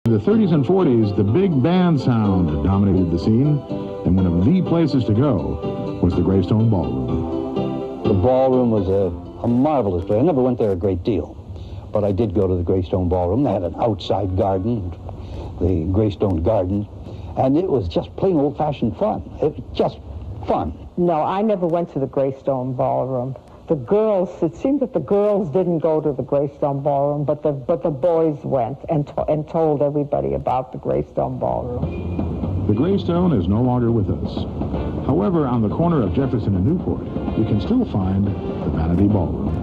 In the 30s and 40s, the big band sound dominated the scene, and one of the places to go was the Greystone Ballroom. The ballroom was a marvelous place. I never went there a great deal, but I did go to the Greystone Ballroom. They had an outside garden, the Greystone Garden, and it was just plain old-fashioned fun. It was just fun. No, I never went to the Greystone Ballroom. The girls, it seemed that the girls didn't go to the Greystone Ballroom, but the boys went and told everybody about the Greystone Ballroom. The Greystone is no longer with us. However, on the corner of Jefferson and Newport, you can still find the Vanity Ballroom.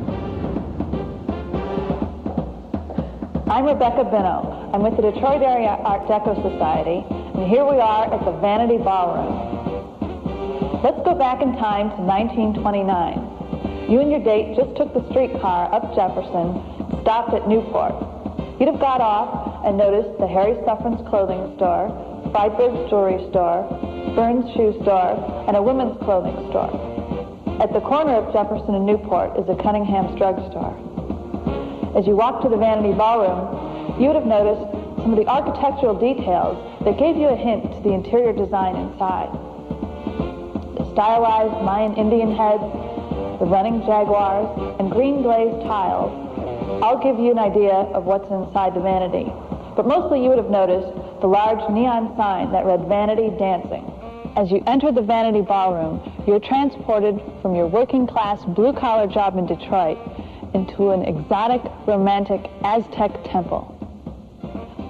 I'm Rebecca Binno. I'm with the Detroit Area Art Deco Society, and here we are at the Vanity Ballroom. Let's go back in time to 1929. You and your date just took the streetcar up Jefferson, stopped at Newport. You'd have got off and noticed the Harry Suffren's clothing store, Friedberg's jewelry store, Burns' shoe store, and a women's clothing store. At the corner of Jefferson and Newport is a Cunningham's drugstore. As you walked to the Vanity Ballroom, you would have noticed some of the architectural details that gave you a hint to the interior design inside. The stylized Mayan Indian heads, the running jaguars, and green glazed tiles all give you an idea of what's inside the Vanity. But mostly you would have noticed the large neon sign that read Vanity Dancing. As you entered the Vanity Ballroom, you were transported from your working class blue-collar job in Detroit into an exotic, romantic Aztec temple.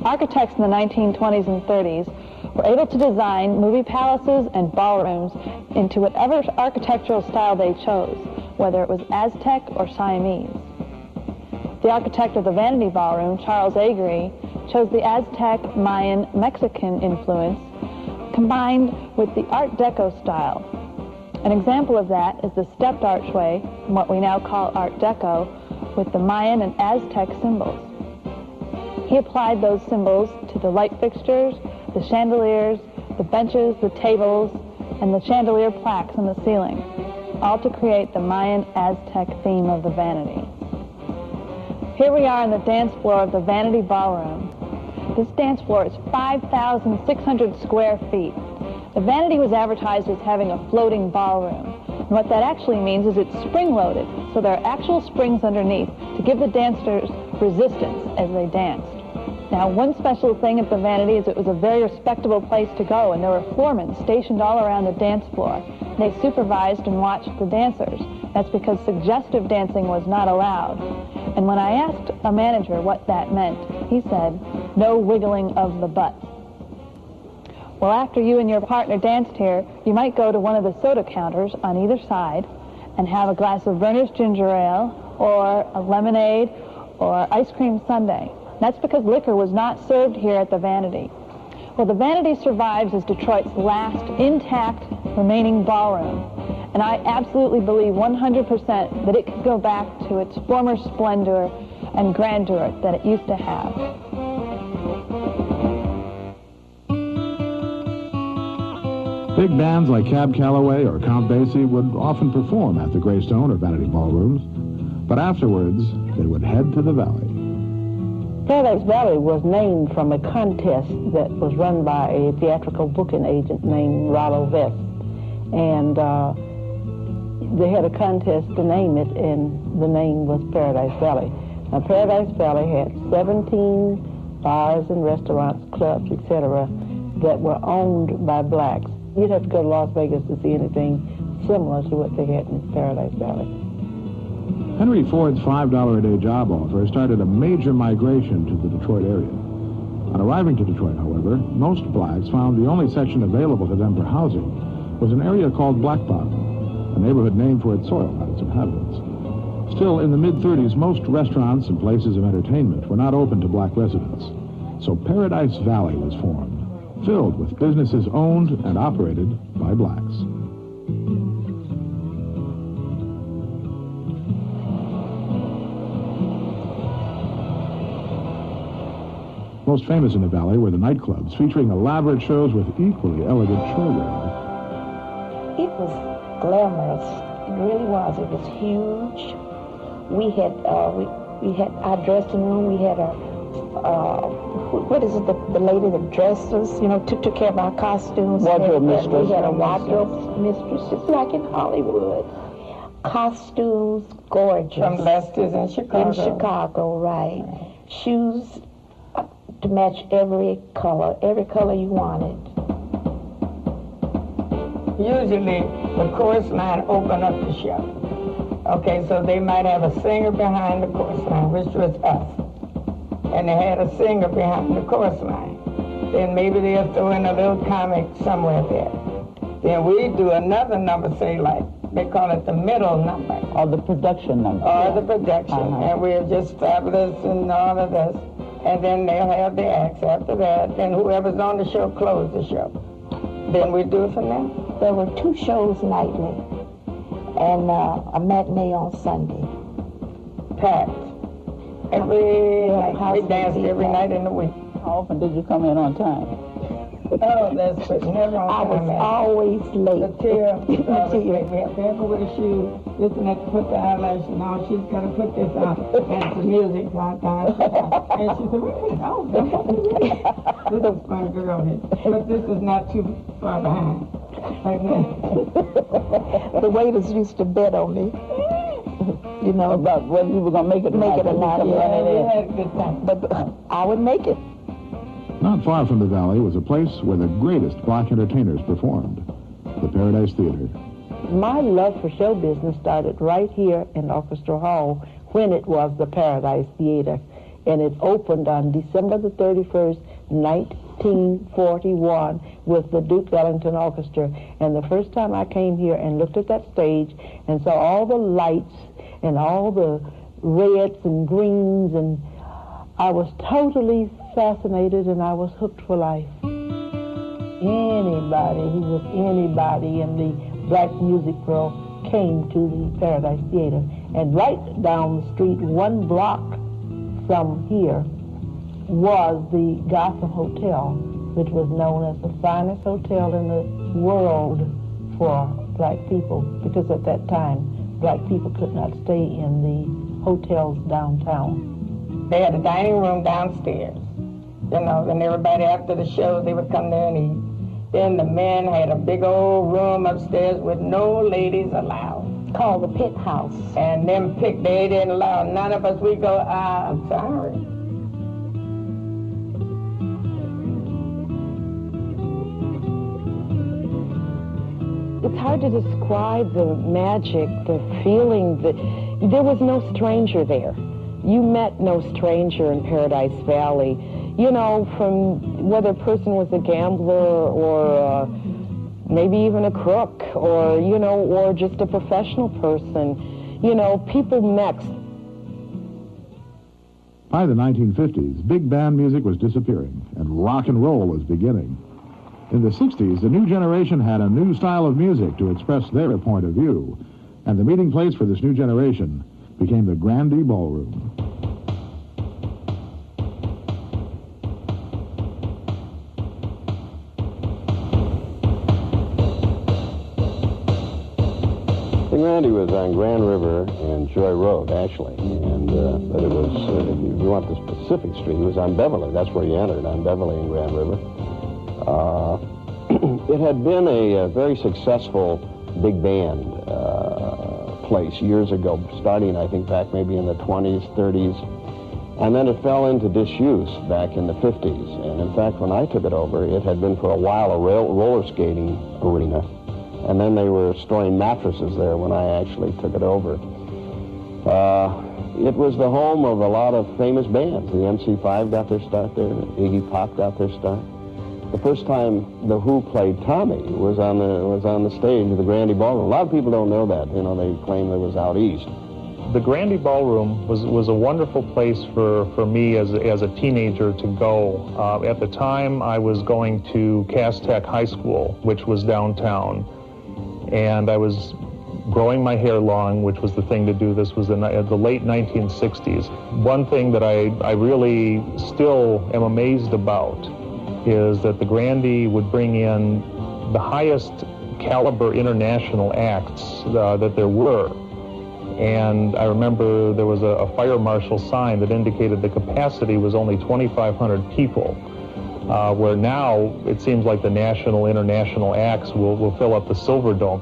Architects in the 1920s and 30s were able to design movie palaces and ballrooms into whatever architectural style they chose, whether it was Aztec or Siamese. The architect of the Vanity Ballroom, Charles Agri, chose the Aztec, Mayan, Mexican influence combined with the Art Deco style. An example of that is the stepped archway, what we now call Art Deco, with the Mayan and Aztec symbols. He applied those symbols to the light fixtures, the chandeliers, the benches, the tables, and the chandelier plaques on the ceiling, all to create the Mayan Aztec theme of the Vanity. Here we are on the dance floor of the Vanity Ballroom. This dance floor is 5,600 square feet. The Vanity was advertised as having a floating ballroom. And what that actually means is it's spring-loaded, so there are actual springs underneath to give the dancers resistance as they danced. Now, one special thing at the Vanity is it was a very respectable place to go, and there were floormen stationed all around the dance floor. They supervised and watched the dancers. That's because suggestive dancing was not allowed. And when I asked a manager what that meant, he said, no wiggling of the butt. Well, after you and your partner danced here, you might go to one of the soda counters on either side and have a glass of Vernor's ginger ale or a lemonade or ice cream sundae. That's because liquor was not served here at the Vanity. Well, the Vanity survives as Detroit's last intact remaining ballroom, and I absolutely believe 100% that it could go back to its former splendor and grandeur that it used to have. Big bands like Cab Calloway or Count Basie would often perform at the Greystone or Vanity Ballrooms, but afterwards they would head to the Valley. Paradise Valley was named from a contest that was run by a theatrical booking agent named Rollo Vest. And they had a contest to name it, and the name was Paradise Valley. Now, Paradise Valley had 17 bars and restaurants, clubs, etc., that were owned by blacks. You'd have to go to Las Vegas to see anything similar to what they had in Paradise Valley. Henry Ford's $5 a day job offer started a major migration to the Detroit area. On arriving to Detroit, however, most blacks found the only section available to them for housing was an area called Black Bottom, a neighborhood named for its soil, not its inhabitants. Still, in the mid-30s, most restaurants and places of entertainment were not open to black residents. So Paradise Valley was formed, filled with businesses owned and operated by blacks. Most famous in the Valley were the nightclubs, featuring elaborate shows with equally elegant showgirls. It was glamorous. It really was. It was huge. We had our dressing room. We had a what is it, the lady that dressed us, you know, took care of our costumes. Wardrobe mistress. We had a wardrobe mistress, just like in Hollywood. Costumes, gorgeous. From Lester's in Chicago. In Chicago, right. Shoes to match every color you wanted. Usually, the chorus line opened up the show. Okay, so they might have a singer behind the chorus line, which was us. And they had a singer behind the chorus line. Then maybe they'll throw in a little comic somewhere there. Then we do another number, say like, they call it the middle number. Or the production number. Or the production. And we're just fabulous and all of this. And then they'll have the acts after that. Then whoever's on the show close the show. Then we do it from there. There were 2 shows nightly and a matinee on Sunday. Packed. Every night. We danced every night in the week. How often did you come in on time? Oh, that's but never on I time. was always late. The tear. We have to have with a shoe. Listen, have to put the eyelash on. She's got to put this on. And the music on. And she said, oh, this is a fun girl here. But this is not too far behind. The waiters used to bet on me. You know, about whether you were going to make it or not. Yeah, we had a good time. But I would make it. Not far from the Valley was a place where the greatest black entertainers performed, the Paradise Theater. My love for show business started right here in Orchestra Hall when it was the Paradise Theater. And it opened on December the 31st, 1941 with the Duke Ellington Orchestra. And the first time I came here and looked at that stage and saw all the lights and all the reds and greens, and I was totally fascinated and I was hooked for life. Anybody who was anybody in the black music world came to the Paradise Theater. And right down the street, 1 block from here, was the Gotham Hotel, which was known as the finest hotel in the world for black people, because at that time, black people could not stay in the hotels downtown. They had a dining room downstairs, you know, and everybody after the show, they would come there and eat. Then the men had a big old room upstairs with no ladies allowed. Called the Pit House. And them they didn't allow none of us. We go, I'm sorry. It's hard to describe the magic, the feeling that there was no stranger there. You met no stranger in Paradise Valley. You know, from whether a person was a gambler or maybe even a crook or, you know, or just a professional person. You know, people met. By the 1950s, big band music was disappearing and rock and roll was beginning. In the 60s, the new generation had a new style of music to express their point of view, and the meeting place for this new generation became the Grande Ballroom. The Grande was on Grand River and Joy Road, actually, and but it was, if you want the specific street, it was on Beverly. That's where you entered, on Beverly and Grand River. It had been a very successful big band place years ago, starting, I think, back maybe in the 20s, 30s, and then it fell into disuse back in the 50s. And in fact, when I took it over, it had been for a while a roller skating arena. And then they were storing mattresses there when I actually took it over. It was the home of a lot of famous bands. The MC5 got their start there. Iggy Pop got their start. The first time The Who played Tommy was on the stage of the Grande Ballroom. A lot of people don't know that. You know, they claim it was out east. The Grande Ballroom was a wonderful place for me as a teenager to go. At the time, I was going to Cass Tech High School, which was downtown. And I was growing my hair long, which was the thing to do. This was in the late 1960s. One thing that I really still am amazed about is that the Grande would bring in the highest caliber international acts that there were. And I remember there was a fire marshal sign that indicated the capacity was only 2,500 people, where now it seems like the national, international acts will fill up the Silver Dome.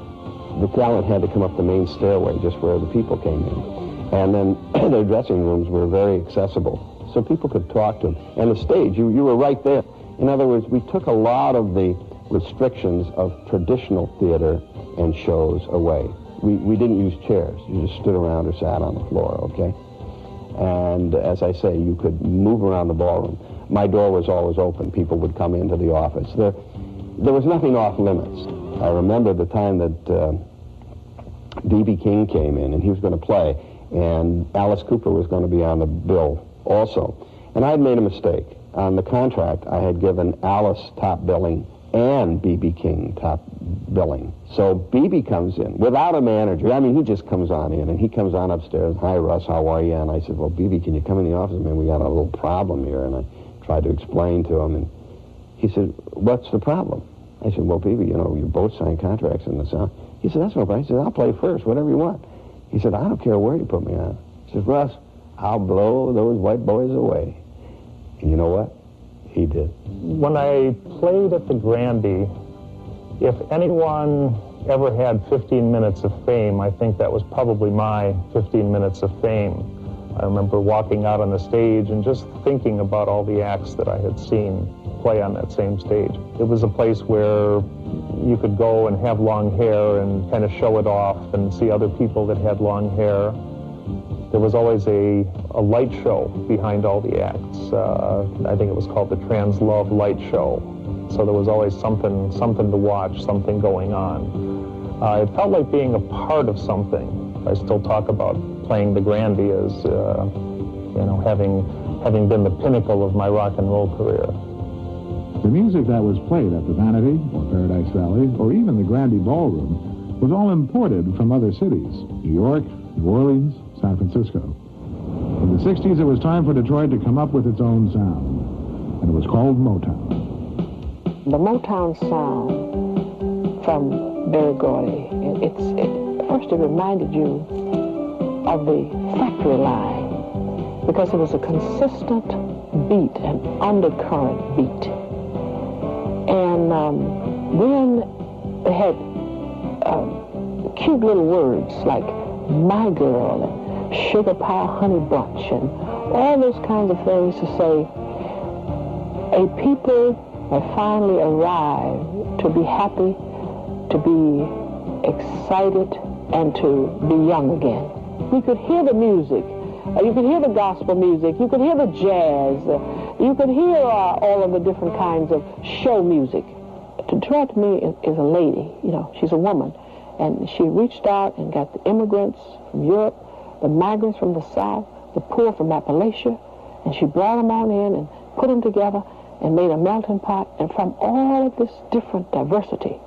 The talent had to come up the main stairway, just where the people came in. And then their dressing rooms were very accessible, so people could talk to them. And the stage, you were right there. In other words, we took a lot of the restrictions of traditional theater and shows away. We didn't use chairs. You just stood around or sat on the floor, okay? And as I say, you could move around the ballroom. My door was always open. People would come into the office. There was nothing off limits. I remember the time that B.B. King came in, and he was going to play, and Alice Cooper was going to be on the bill also. And I had made a mistake. On the contract, I had given Alice top billing and B.B. King top billing. So B.B. comes in without a manager. I mean, he just comes on in, and he comes on upstairs. Hi, Russ, how are you? And I said, well, B.B., can you come in the office? Man, we got a little problem here. And I tried to explain to him, and he said, what's the problem? I said, well, B.B., you know, you both signed contracts in the South. He said, that's no problem. He said, I'll play first, whatever you want. He said, I don't care where you put me on. He said, Russ, I'll blow those white boys away. And you know what? He did. When I played at the Grande, if anyone ever had 15 minutes of fame, I think that was probably my 15 minutes of fame. I remember walking out on the stage and just thinking about all the acts that I had seen play on that same stage. It was a place where you could go and have long hair and kind of show it off and see other people that had long hair. There was always a light show behind all the acts. I think it was called the Trans Love Light Show. So there was always something to watch, something going on. It felt like being a part of something. I still talk about playing the Grande as, you know, having been the pinnacle of my rock and roll career. The music that was played at the Vanity, or Paradise Valley, or even the Grande Ballroom, was all imported from other cities: New York, New Orleans, San Francisco. In the 60s, it was time for Detroit to come up with its own sound, and it was called Motown. The Motown sound from Berry Gordy, first it reminded you of the factory line, because it was a consistent beat, an undercurrent beat. And then they had cute little words like my girl and sugar pie honey bunch and all those kinds of things to say a people have finally arrived to be happy, to be excited, and to be young again. You could hear the music. You could hear the gospel music. You could hear the jazz. You could hear all of the different kinds of show music. Detroit to me is a lady. You know, she's a woman. And she reached out and got the immigrants from Europe, the migrants from the South, the poor from Appalachia, and she brought them on in and put them together and made a melting pot. And from all of this different diversity,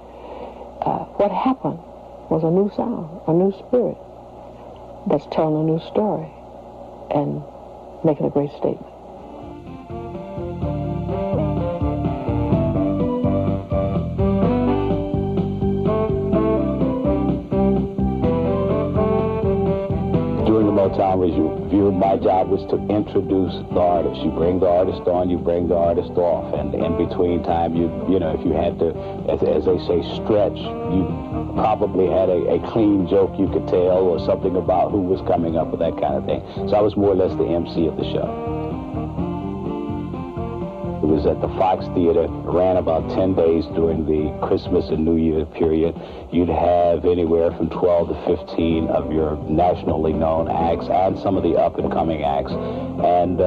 what happened was a new sound, a new spirit that's telling a new story and making a great statement. Motown review, my job was to introduce the artist. You bring the artist on, you bring the artist off, and in between time, you know, if you had to, as they say, stretch, you probably had a clean joke you could tell or something about who was coming up with that kind of thing. So I was more or less the MC of the show. It was at the Fox Theater, ran about 10 days during the Christmas and New Year period. You'd have anywhere from 12 to 15 of your nationally known acts and some of the up-and-coming acts. And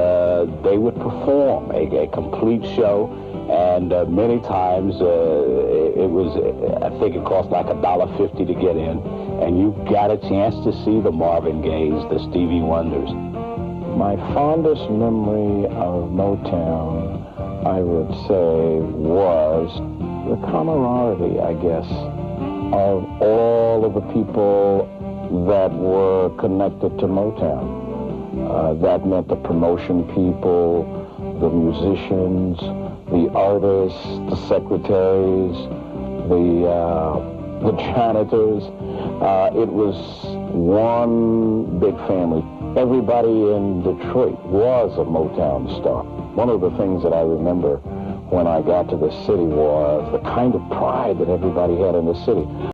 they would perform a complete show. And many times it was, I think it cost like $1.50 to get in. And you got a chance to see the Marvin Gayes, the Stevie Wonders. My fondest memory of Motown, I would say, was the camaraderie, I guess, of all of the people that were connected to Motown. That meant the promotion people, the musicians, the artists, the secretaries, the janitors. It was one big family. Everybody in Detroit was a Motown star. One of the things that I remember when I got to the city was the kind of pride that everybody had in the city.